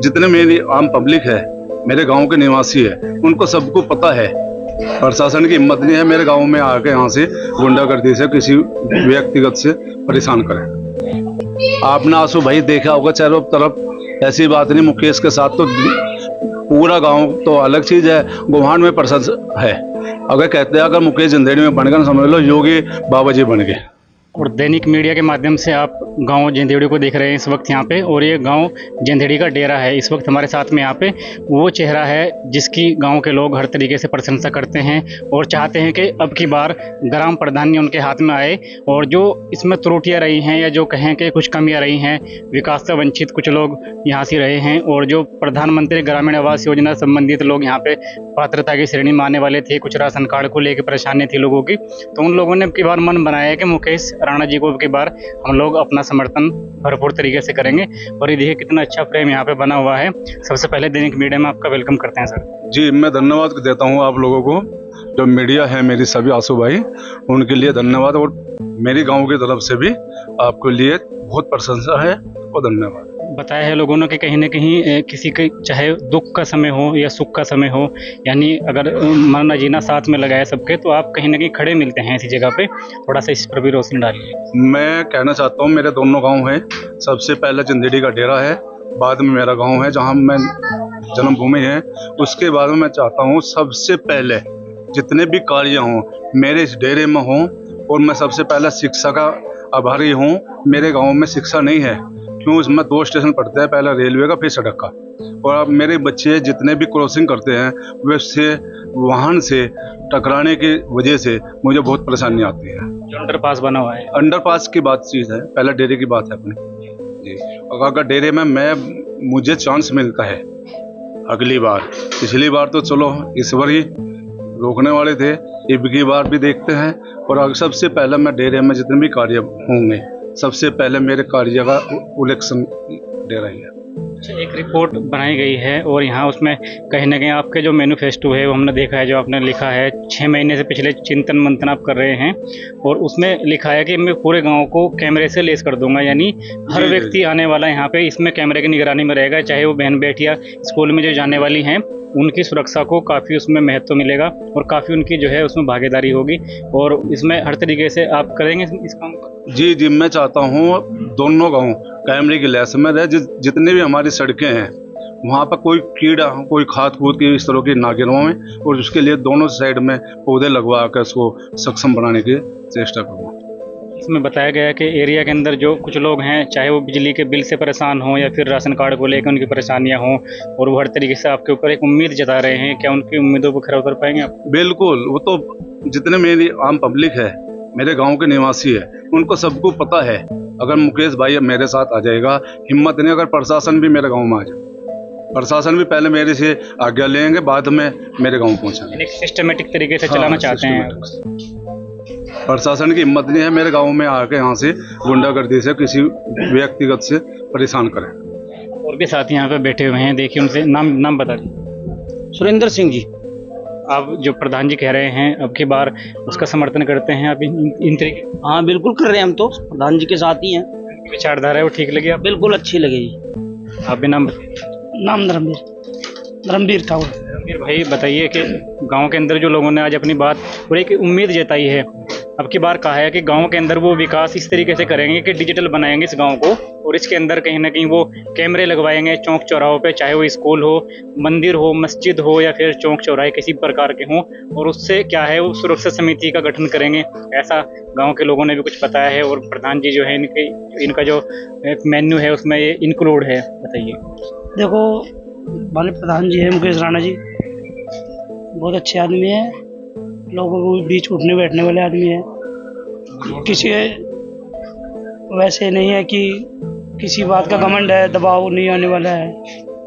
जितने मेरी आम पब्लिक है, मेरे गांव के निवासी है, उनको सबको पता है। प्रशासन की हिम्मत नहीं है मेरे गांव में आके यहाँ से गुंडागर्दी से किसी व्यक्तिगत से परेशान करें। आपने आंसू भाई देखा होगा चारों तरफ, ऐसी बात नहीं। मुकेश के साथ तो पूरा गांव तो अलग चीज है, गोहान में प्रशासन है। अगर कहते हैं अगर मुकेश जिंदेड़ी में बन गए, समझ लो योगी बाबा जी बन गए। और दैनिक मीडिया के माध्यम से आप गांव जेंदेड़ी को देख रहे हैं इस वक्त यहाँ पे, और ये गांव जेंदेड़ी का डेरा है। इस वक्त हमारे साथ में यहाँ पे वो चेहरा है जिसकी गांव के लोग हर तरीके से प्रशंसा करते हैं और चाहते हैं कि अब की बार ग्राम प्रधान उनके हाथ में आए, और जो इसमें त्रुटियां रही हैं या जो कहें कि कुछ कमियां रही हैं, विकास से वंचित कुछ लोग यहाँ से रहे हैं, और जो प्रधानमंत्री ग्रामीण आवास योजना संबंधित लोग यहाँ पे पात्रता की श्रेणी में आने वाले थे, कुछ राशन कार्ड को लेकर परेशानी थी लोगों की, तो उन लोगों ने अब की बार मन बनाया है कि मुकेश राणा जी को अब की बार हम लोग अपना समर्थन भरपूर तरीके से करेंगे। और ये देखिए कितना अच्छा फ्रेम यहाँ पे बना हुआ है। सबसे पहले दैनिक मीडिया में आपका वेलकम करते हैं सर। जी, मैं धन्यवाद देता हूँ आप लोगों को, जो मीडिया है मेरी सभी आंसू भाई, उनके लिए धन्यवाद। और मेरी गांव की तरफ से भी आपके लिए बहुत प्रशंसा है और धन्यवाद। बताया है लोगों ने कि कहीं ना कहीं किसी के चाहे दुख का समय हो या सुख का समय हो, यानी अगर मरना जीना साथ में लगाए सबके, तो आप कहीं ना कहीं खड़े मिलते हैं ऐसी जगह पे। थोड़ा सा इस पर भी रोशनी डालिए। मैं कहना चाहता हूँ मेरे दोनों गांव हैं। सबसे पहले जिंदेड़ी का डेरा है, बाद में मेरा गांव है जहाँ मैं जन्मभूमि है। उसके बाद में मैं चाहता हूँ सबसे पहले जितने भी कार्य हों मेरे इस डेरे में हों। और मैं सबसे पहले शिक्षा का आभारी हूँ। मेरे गाँव में शिक्षा नहीं है, क्यों? इसमें 2 स्टेशन पड़ते हैं, पहला रेलवे का फिर सड़क का। और अब मेरे बच्चे जितने भी क्रॉसिंग करते हैं वे से वाहन से टकराने की वजह से मुझे बहुत परेशानी आती है। जो अंडरपास बना हुआ है, अंडरपास की बात चीज़ है, पहले डेरे की बात है अपनी जी। अगर डेरे में मुझे चांस मिलता है अगली बार, पिछली बार तो चलो ईश्वर ही रोकने वाले थे, अब की बार भी देखते हैं। और सबसे पहले मैं डेरे में जितने भी कार्य होंगे, सबसे पहले मेरे कार्य का उल्लेखन डेरा ही है। एक रिपोर्ट बनाई गई है और यहाँ उसमें कहीं ना कहीं आपके जो मैनिफेस्टो है वो हमने देखा है, जो आपने लिखा है 6 महीने से पिछले चिंतन मंथन आप कर रहे हैं, और उसमें लिखा है कि मैं पूरे गांव को कैमरे से लेस कर दूंगा, यानी हर व्यक्ति आने वाला यहाँ पे इसमें कैमरे की निगरानी में रहेगा, चाहे वो बहन बेटियां स्कूल में जो जाने वाली हैं उनकी सुरक्षा को काफ़ी उसमें महत्व मिलेगा और काफ़ी उनकी जो है उसमें भागीदारी होगी, और इसमें हर तरीके से आप करेंगे इस काम को। जी जी, मैं चाहता हूँ दोनों गांव कैमरे की लैस में रहे। जितने भी हमारी सड़कें हैं वहाँ पर कोई कीड़ा, कोई खाद कूद की इस तरह की ना गिरवाएं, और उसके लिए दोनों साइड में पौधे लगवा कर उसको सक्षम बनाने की चेष्टा करूँगा। इसमें बताया गया है कि एरिया के अंदर जो कुछ लोग हैं, चाहे वो बिजली के बिल से परेशान हों या फिर राशन कार्ड को लेकर उनकी परेशानियां हों, और वो हर तरीके से आपके ऊपर एक उम्मीद जता रहे हैं, क्या उनकी उम्मीदों को खरा उतर पाएंगे आप? बिल्कुल, वो तो जितने मेरी आम पब्लिक है, मेरे गांव के निवासी है, उनको सबको पता है। अगर मुकेश भाई मेरे साथ आ जाएगा, हिम्मत नहीं, अगर प्रशासन भी मेरे गाँव में आ जाए, प्रशासन भी पहले मेरे से आज्ञा लेंगे, बाद में मेरे गाँव पहुँचेंगे। सिस्टमेटिक तरीके से चलाना चाहते हैं। प्रशासन की हिम्मत नहीं है मेरे गांव में आके यहाँ से गुंडागर्दी से किसी व्यक्तिगत से परेशान करें। और भी साथी यहाँ पे बैठे हुए हैं, देखिए उनसे नाम बता दीजिए। सुरेंद्र सिंह जी। आप जो प्रधान जी कह रहे हैं अब की बार उसका समर्थन करते हैं आप इन तरीके? हाँ बिल्कुल कर रहे हैं, हम तो प्रधान जी के साथ ही हैं। विचारधारा है वो ठीक लगी आप? बिल्कुल अच्छी लगेगी। आप भी नाम धर्मवीर ठाकुर। धर्मवीर भाई बताइए कि गांव के अंदर जो लोगों ने आज अपनी बात और एक उम्मीद जताई है, अब की बार कहा है कि गांव के अंदर वो विकास इस तरीके से करेंगे कि डिजिटल बनाएंगे इस गांव को, और इसके अंदर कहीं ना कहीं वो कैमरे लगवाएंगे चौक चौराहों पे, चाहे वो स्कूल हो, मंदिर हो, मस्जिद हो या फिर चौक चौराहे किसी प्रकार के हों, और उससे क्या है वो सुरक्षा समिति का गठन करेंगे, ऐसा गांव के लोगों ने भी कुछ बताया है। और प्रधान जी जो है इनका जो मेन्यू है उसमें ये इंक्लूड है। बताइए। देखो, हमारे प्रधान जी है मुकेश राणा जी, बहुत अच्छे आदमी है, लोगों के बीच उठने बैठने वाले आदमी है, किसी वैसे नहीं है कि किसी बात का घमंड है, दबाव नहीं आने वाला है,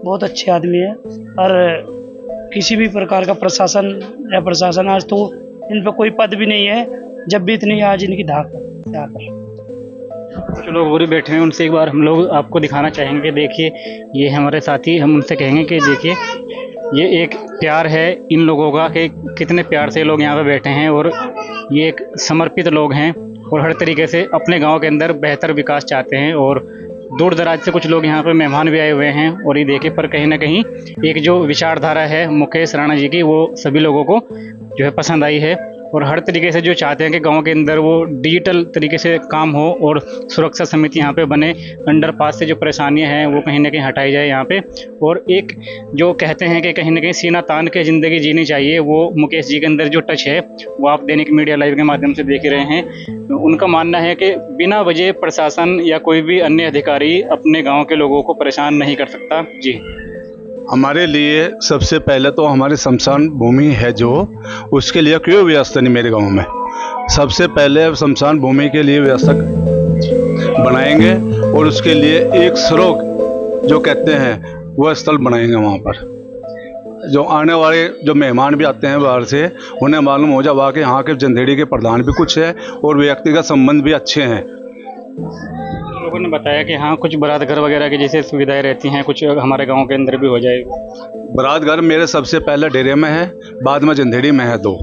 बहुत अच्छे आदमी है। और किसी भी प्रकार का प्रशासन आज तो इन पर कोई पद भी नहीं है, जब भी इतनी आज इनकी धाक है। कुछ लोग और भी बैठे हैं, उनसे एक बार हम लोग आपको दिखाना चाहेंगे। देखिए ये हमारे साथी, हम उनसे कहेंगे कि देखिए ये एक प्यार है इन लोगों का कि कितने प्यार से लोग यहाँ पे बैठे हैं, और ये एक समर्पित लोग हैं और हर तरीके से अपने गांव के अंदर बेहतर विकास चाहते हैं। और दूर दराज से कुछ लोग यहाँ पे मेहमान भी आए हुए हैं और ये देखिए, पर कहीं ना कहीं एक जो विचारधारा है मुकेश राणा जी की, वो सभी लोगों को जो है पसंद आई है। और हर तरीके से जो चाहते हैं कि गांव के अंदर वो डिजिटल तरीके से काम हो और सुरक्षा समिति यहाँ पे बने, अंडरपास से जो परेशानियां हैं वो कहीं ना कहीं हटाई जाए यहाँ पे। और एक जो कहते हैं कि कहीं ना कहीं सीना तान के ज़िंदगी जीनी चाहिए, वो मुकेश जी के अंदर जो टच है वो आप दैनिक मीडिया लाइव के माध्यम से देख रहे हैं। उनका मानना है कि बिना वजह प्रशासन या कोई भी अन्य अधिकारी अपने गाँव के लोगों को परेशान नहीं कर सकता। जी, हमारे लिए सबसे पहले तो हमारी शमशान भूमि है जो, उसके लिए कोई व्यवस्था नहीं मेरे गांव में। सबसे पहले शमशान भूमि के लिए व्यवस्था बनाएंगे और उसके लिए एक स्रोत जो कहते हैं वह स्थल बनाएंगे। वहाँ पर जो आने वाले जो मेहमान भी आते हैं बाहर से, उन्हें मालूम हो जाए कि यहाँ के जंधेड़ी के प्रधान भी कुछ है और व्यक्तिगत संबंध भी अच्छे हैं। लोगों ने बताया कि हाँ, कुछ बारात घर वगैरह की जैसे सुविधाएं रहती हैं, कुछ हमारे गांव के अंदर भी हो जाएगी। बारात घर मेरे सबसे पहले डेरे में है, बाद में जंधेड़ी में है 2,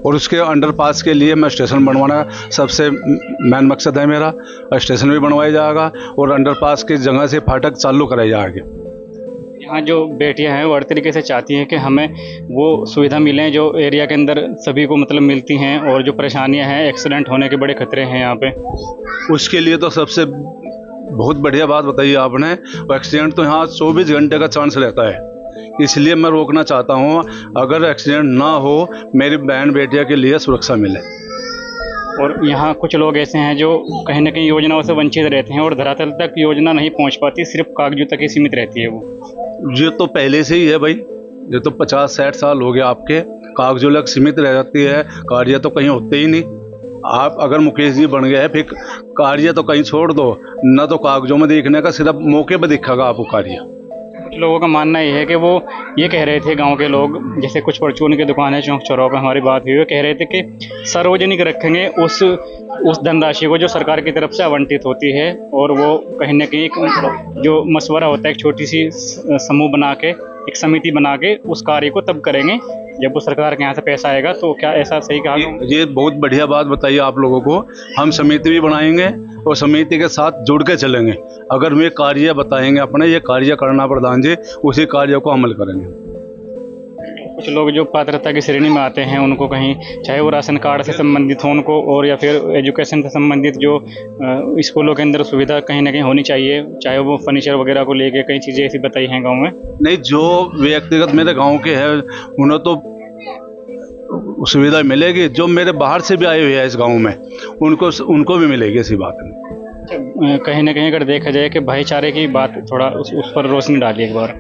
और उसके अंडरपास के लिए मैं स्टेशन बनवाना सबसे मेन मकसद है मेरा। स्टेशन भी बनवाया जाएगा और अंडरपास की जगह से फाटक चालू कराई जाएगी। यहाँ जो बेटियां हैं वो हर तरीके से चाहती हैं कि हमें वो सुविधा मिलें जो एरिया के अंदर सभी को मतलब मिलती हैं, और जो परेशानियां हैं, एक्सीडेंट होने के बड़े खतरे हैं यहाँ पे। उसके लिए तो सबसे बहुत बढ़िया बात बताई आपने। एक्सीडेंट तो यहाँ 24 घंटे का चांस रहता है, इसलिए मैं रोकना चाहता हूँ। अगर एक्सीडेंट ना हो, मेरी बहन बेटियों के लिए सुरक्षा मिले। और यहाँ कुछ लोग ऐसे हैं जो कहीं ना कहीं योजनाओं से वंचित रहते हैं और धरातल तक योजना नहीं पहुँच पाती, सिर्फ कागजों तक ही सीमित रहती है वो। ये तो पहले से ही है भाई, ये तो 50-60 साल हो गए आपके, कागजों तक सीमित रह जाती है, कार्य तो कहीं होते ही नहीं। आप अगर मुकेश जी बन गए फिर कार्य तो कहीं छोड़ दो, न तो कागजों में देखने का, सिर्फ मौके पर दिखेगा आपको कार्य। कुछ लोगों का मानना ये है कि वो ये कह रहे थे, गांव के लोग, जैसे कुछ परचून की दुकान है चौक चौराहों पर हमारी बात हुई, वो कह रहे थे कि सार्वजनिक रखेंगे उस धनराशि को जो सरकार की तरफ से आवंटित होती है, और वो कहीं ना कहीं एक जो मशवरा होता है, एक छोटी सी समूह बना के, एक समिति बना के उस कार्य को तब करेंगे जब वो सरकार के यहाँ से पैसा आएगा। तो क्या ऐसा सही कहा? ये बहुत बढ़िया बात बताइए आप लोगों को। हम समिति भी बनाएंगे और समिति के साथ जुड़ के चलेंगे। अगर वे कार्य बताएंगे अपने, ये कार्य करना प्रधान जी, उसी कार्य को अमल करेंगे। कुछ लोग जो पात्रता की श्रेणी में आते हैं उनको कहीं, चाहे वो राशन कार्ड से संबंधित हो उनको, और या फिर एजुकेशन से संबंधित जो स्कूलों के अंदर सुविधा कहीं ना कहीं होनी चाहिए, चाहे वो फर्नीचर वगैरह को लेके कई चीज़ें ऐसी बताई हैं गांव में। नहीं, जो व्यक्तिगत मेरे गांव के हैं उन्हें तो सुविधा मिलेगी, जो मेरे बाहर से भी आए हुए हैं इस गांव में उनको भी मिलेगी, ऐसी बात नहीं। कहीं ना कहीं अगर देखा जाए कि भाईचारे की बात, थोड़ा उस पर रोशनी डालिए एक बार।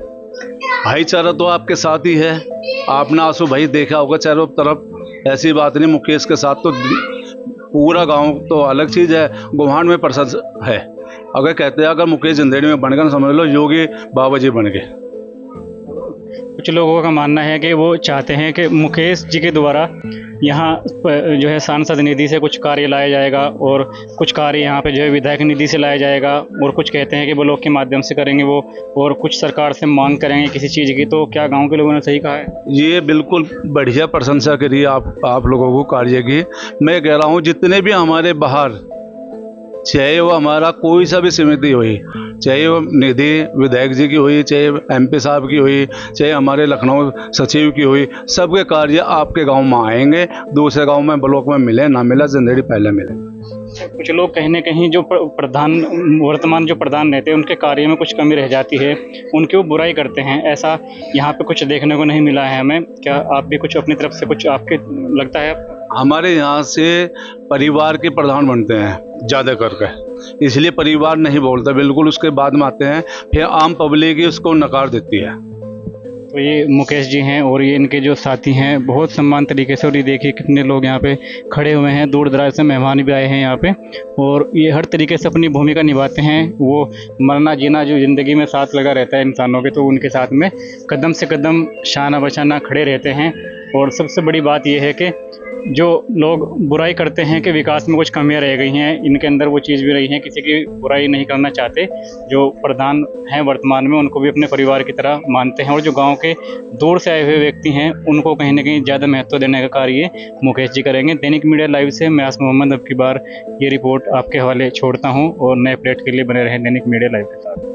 भाईचारा तो आपके साथ ही है। आपने आंसू भाई देखा होगा चारों तरफ, ऐसी बात नहीं। मुकेश के साथ तो पूरा गांव तो अलग चीज़ है, गोहान में प्रशंस है। अगर कहते हैं अगर मुकेश जंधेड़ी में बन गए, समझ लो योगी बाबा जी बन गए। कुछ लोगों का मानना है कि वो चाहते हैं कि मुकेश जी के द्वारा यहाँ जो है सांसद निधि से कुछ कार्य लाया जाएगा, और कुछ कार्य यहाँ पे जो है विधायक निधि से लाया जाएगा, और कुछ कहते हैं कि वो लोग के माध्यम से करेंगे वो, और कुछ सरकार से मांग करेंगे किसी चीज़ की। तो क्या गांव के लोगों ने सही कहा है? ये बिल्कुल बढ़िया प्रशंसा करी आप लोगों को कार्य की। मैं कह रहा हूँ जितने भी हमारे बाहर, चाहे वो हमारा कोई सा भी समिति हुई, चाहे वो निधि विधायक जी की हुई, चाहे MP साहब की हुई, चाहे हमारे लखनऊ सचिव की हुई, सबके कार्य आपके गांव में आएंगे। दूसरे गांव में ब्लॉक में मिले ना मिले, जंधेड़ी पहले मिले। कुछ लोग कहीं ना कहीं जो वर्तमान जो प्रधान रहते हैं उनके कार्य में कुछ कमी रह जाती है, उनकी वो बुराई करते हैं। ऐसा यहाँ पे कुछ देखने को नहीं मिला है हमें। क्या आप भी कुछ अपनी तरफ से कुछ आपके लगता है? हमारे यहाँ से परिवार के प्रधान बनते हैं ज़्यादा करके, इसलिए परिवार नहीं बोलता बिल्कुल, उसके बाद में आते हैं, फिर आम पब्लिक ही उसको नकार देती है। तो ये मुकेश जी हैं और ये इनके जो साथी हैं, बहुत सम्मान तरीके से, और ये देखिए कितने लोग यहाँ पे खड़े हुए हैं, दूर दराज से मेहमान भी आए हैं यहाँ पे, और ये हर तरीके से अपनी भूमिका निभाते हैं। वो मरना जीना जो ज़िंदगी में साथ लगा रहता है इंसानों के, तो उनके साथ में कदम से कदम शाना बशाना खड़े रहते हैं। और सबसे बड़ी बात यह है कि जो लोग बुराई करते हैं कि विकास में कुछ कमियां रह गई हैं, इनके अंदर वो चीज़ भी रही है, किसी की बुराई नहीं करना चाहते। जो प्रधान हैं वर्तमान में, उनको भी अपने परिवार की तरह मानते हैं, और जो गांव के दूर से आए हुए व्यक्ति हैं उनको कहीं ना कहीं ज़्यादा महत्व देने का कार्य मुकेश जी करेंगे। दैनिक मीडिया लाइव से मैं आसिफ मोहम्मद अब की बार ये रिपोर्ट आपके हवाले छोड़ता हूँ, और नए अपडेट के लिए बने रहें दैनिक मीडिया लाइव के साथ।